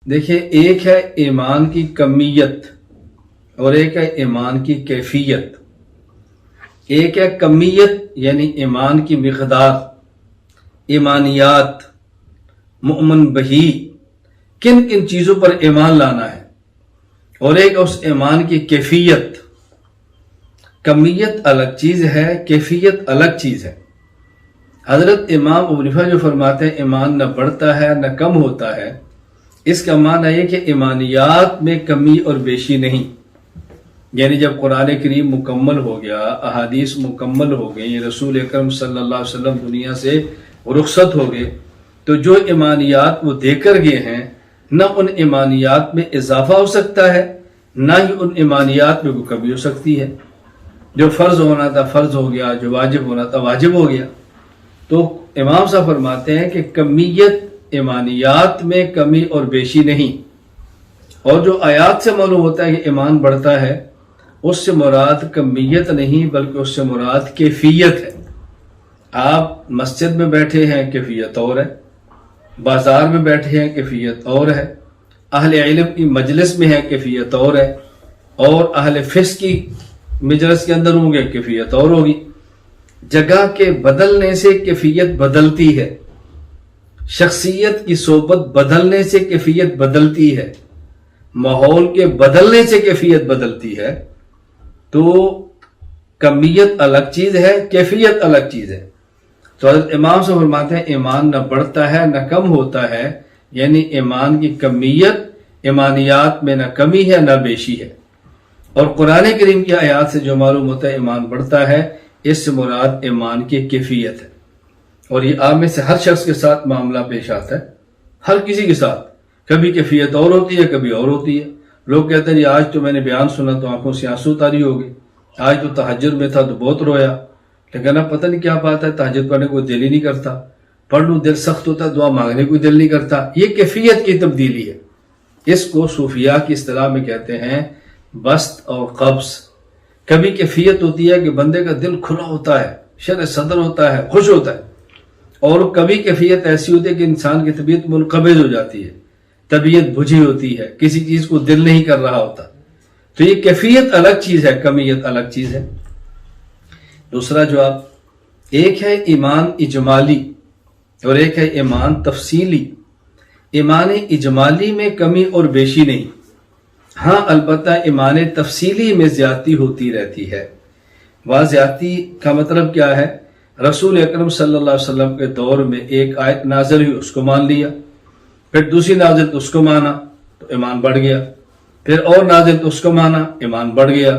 دیکھیں، ایک ہے ایمان کی کمیت اور ایک ہے ایمان کی کیفیت۔ ایک ہے کمیت یعنی ایمان کی مقدار، ایمانیات، مؤمن بہی، کن کن چیزوں پر ایمان لانا ہے، اور ایک اس ایمان کی کیفیت۔ کمیت الگ چیز ہے، کیفیت الگ چیز ہے۔ حضرت امام ابو حنیفہ جو فرماتے ہیں ایمان نہ بڑھتا ہے نہ کم ہوتا ہے، اس کا معنی یہ کہ ایمانیات میں کمی اور بیشی نہیں۔ یعنی جب قرآن کریم مکمل ہو گیا، احادیث مکمل ہو گئی، رسول اکرم صلی اللہ علیہ وسلم دنیا سے رخصت ہو گئے، تو جو ایمانیات وہ دے کر گئے ہیں، نہ ان ایمانیات میں اضافہ ہو سکتا ہے، نہ ہی ان ایمانیات میں کوئی کمی ہو سکتی ہے۔ جو فرض ہونا تھا فرض ہو گیا، جو واجب ہونا تھا واجب ہو گیا۔ تو امام صاحب فرماتے ہیں کہ کمیت ایمانیات میں کمی اور بیشی نہیں۔ اور جو آیات سے معلوم ہوتا ہے کہ ایمان بڑھتا ہے، اس سے مراد کمیت نہیں بلکہ اس سے مراد کیفیت ہے۔ آپ مسجد میں بیٹھے ہیں، کیفیت اور ہے، بازار میں بیٹھے ہیں، کیفیت اور ہے، اہل علم کی مجلس میں ہے، کیفیت اور ہے، اور اہل فسق کی مجلس کے اندر ہوں گے، کیفیت اور ہوگی۔ جگہ کے بدلنے سے کیفیت بدلتی ہے، شخصیت کی صحبت بدلنے سے کیفیت بدلتی ہے، ماحول کے بدلنے سے کیفیت بدلتی ہے۔ تو کمیت الگ چیز ہے، کیفیت الگ چیز ہے۔ تو حضرت امام سے فرماتے ہیں ایمان نہ بڑھتا ہے نہ کم ہوتا ہے، یعنی ایمان کی کمیت، ایمانیات میں نہ کمی ہے نہ بیشی ہے۔ اور قرآن کریم کی آیات سے جو معلوم ہوتا ہے ایمان بڑھتا ہے، اس سے مراد ایمان کی کیفیت ہے۔ اور یہ آپ میں سے ہر شخص کے ساتھ معاملہ پیش آتا ہے، ہر کسی کے ساتھ۔ کبھی کیفیت اور ہوتی ہے، کبھی اور ہوتی ہے۔ لوگ کہتے ہیں آج تو میں نے بیان سنا تو آنکھوں سے آنسو طاری ہو گئی، آج تو تہجد میں تھا تو بہت رویا، لیکن اب پتہ نہیں کیا بات ہے، تہجد پڑھنے کو دل ہی نہیں کرتا، پڑھ لوں دل سخت ہوتا، دعا مانگنے کو دل نہیں کرتا۔ یہ کیفیت کی تبدیلی ہے۔ اس کو صوفیاء کی اصطلاح میں کہتے ہیں بسط اور قبض۔ کبھی کیفیت ہوتی ہے کہ بندے کا دل کھلا ہوتا ہے، شرح صدر ہوتا ہے، خوش ہوتا ہے، اور کبھی کیفیت ایسی ہوتی ہے کہ انسان کی طبیعت منقبض ہو جاتی ہے، طبیعت بجھی ہوتی ہے، کسی چیز کو دل نہیں کر رہا ہوتا۔ تو یہ کیفیت الگ چیز ہے، کمیت الگ چیز ہے۔ دوسرا جواب، ایک ہے ایمان اجمالی اور ایک ہے ایمان تفصیلی۔ ایمان اجمالی میں کمی اور بیشی نہیں، ہاں البتہ ایمان تفصیلی میں زیادتی ہوتی رہتی ہے۔ وہ زیادتی کا مطلب کیا ہے؟ رسول اکرم صلی اللہ علیہ وسلم کے دور میں ایک آیت نازل ہوئی، اس کو مان لیا، پھر دوسری نازل تو اس کو مانا تو ایمان بڑھ گیا، پھر اور نازل تو اس کو مانا، ایمان بڑھ گیا،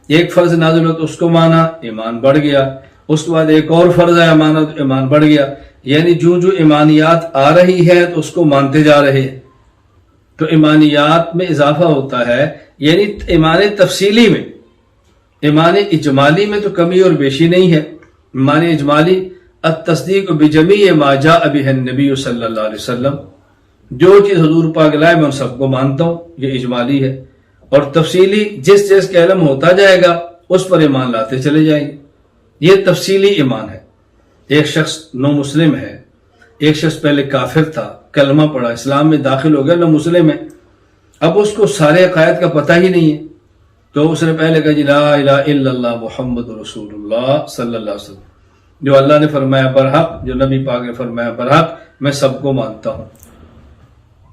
ایک فرض نازل ہو تو اس کو مانا، ایمان بڑھ گیا، اس کے بعد ایک اور فرض ہے مانا تو ایمان بڑھ گیا۔ یعنی جو جو ایمانیات آ رہی ہے تو اس کو مانتے جا رہے ہیں، تو ایمانیات میں اضافہ ہوتا ہے۔ یعنی ایمان تفصیلی میں، ایمان اجمالی میں تو کمی اور بیشی نہیں ہے۔ ایمان اجمالی التصدیق بجمیع ما جاء بہ النبی صلی اللہ علیہ وسلم، جو چیز حضور پاک لائے میں ان سب کو مانتا ہوں، یہ اجمالی ہے۔ اور تفصیلی جس چیز کا علم ہوتا جائے گا اس پر ایمان لاتے چلے جائیں گے، یہ تفصیلی ایمان ہے۔ ایک شخص نو مسلم ہے، ایک شخص پہلے کافر تھا، کلمہ پڑھا، اسلام میں داخل ہو گیا، نو مسلم ہے، اب اس کو سارے عقائد کا پتہ ہی نہیں ہے، تو اس نے پہلے کہا جی لا الہ الا اللہ محمد رسول اللہ صلی اللہ علیہ وسلم، جو اللہ نے فرمایا برحق، جو نبی پاک نے فرمایا برحق، میں سب کو مانتا ہوں۔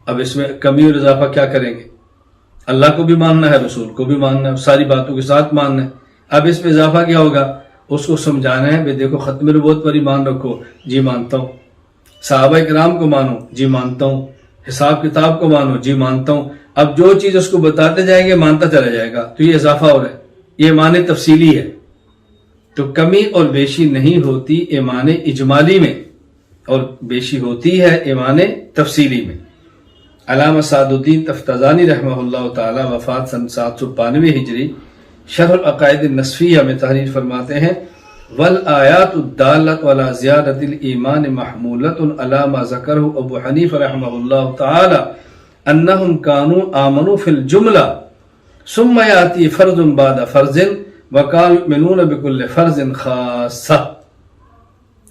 اب اس میں کمی اور اضافہ کیا کریں گے؟ اللہ کو بھی ماننا ہے، رسول کو بھی ماننا ہے، ساری باتوں کے ساتھ ماننا ہے۔ اب اس میں اضافہ کیا ہوگا؟ اس کو سمجھانا ہے بھئی دیکھو ختم نبوت پر ایمان رکھو، جی مانتا ہوں، صحابہ کرام کو مانو، جی مانتا ہوں، حساب کتاب کو مانو، جی مانتا ہوں۔ اب جو چیز اس کو بتاتے جائیں گے مانتا چلا جائے گا، تو یہ اضافہ ہو رہا ہے، یہ ایمان تفصیلی ہے۔ تو کمی اور بیشی نہیں ہوتی ایمان اجمالی میں، اور بیشی ہوتی ہے ایمان تفصیلی میں۔ علامہ سعد الدین تفتازانی رحمہ اللہ تعالی وفات سن 792 ہجری، شرح العقائد النصفیہ میں تحریر فرماتے ہیں والآیات الدالۃ علی زیادۃ الایمان محمولۃ علی ما ذکرہ ابو حنیفہ رحمہ اللہ تعالی انہم کانوا آمنوا فی الجملہ ثم یاتی فرض بعد فرض وکانوا یؤمنون بکل فرض خاصہ۔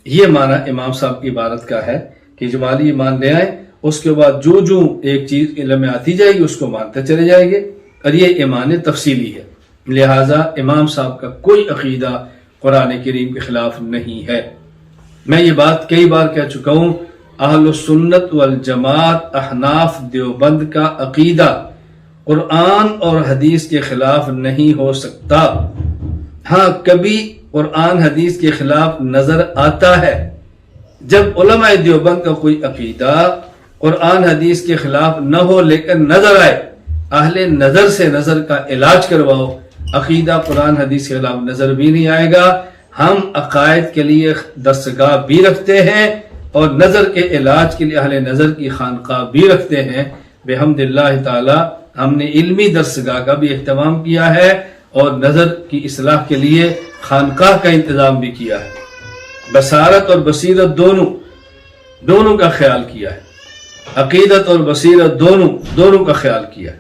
یہ معنی امام صاحب کی عبارت کا ہے کہ اجمالی ایمان لے آئیں اس کے بعد جو جو ایک چیز علم میں آتی جائے گی اس کو مانتے چلے جائیں گے، اور یہ ایمان تفصیلی ہے۔ لہٰذا امام صاحب کا کوئی عقیدہ قرآن کریم کے خلاف نہیں ہے۔ میں یہ بات کئی بار کہہ چکا ہوں، اہل السنت والجماعت احناف دیوبند کا عقیدہ قرآن اور حدیث کے خلاف نہیں ہو سکتا۔ ہاں کبھی قرآن حدیث کے خلاف نظر آتا ہے، جب علماء دیوبند کا کوئی عقیدہ قرآن حدیث کے خلاف نہ ہو لیکن نظر آئے، اہل نظر سے نظر کا علاج کرواؤ، عقیدہ قرآن حدیث کے خلاف نظر بھی نہیں آئے گا۔ ہم عقائد کے لیے دستگاہ بھی رکھتے ہیں اور نظر کے علاج کے لیے اہل نظر کی خانقاہ بھی رکھتے ہیں۔ بحمد اللہ تعالی ہم نے علمی دستگاہ کا بھی اہتمام کیا ہے اور نظر کی اصلاح کے لیے خانقاہ کا انتظام بھی کیا ہے۔ بصارت اور بصیرت دونوں کا خیال کیا ہے، عقیدت اور بصیرت دونوں کا خیال کیا ہے۔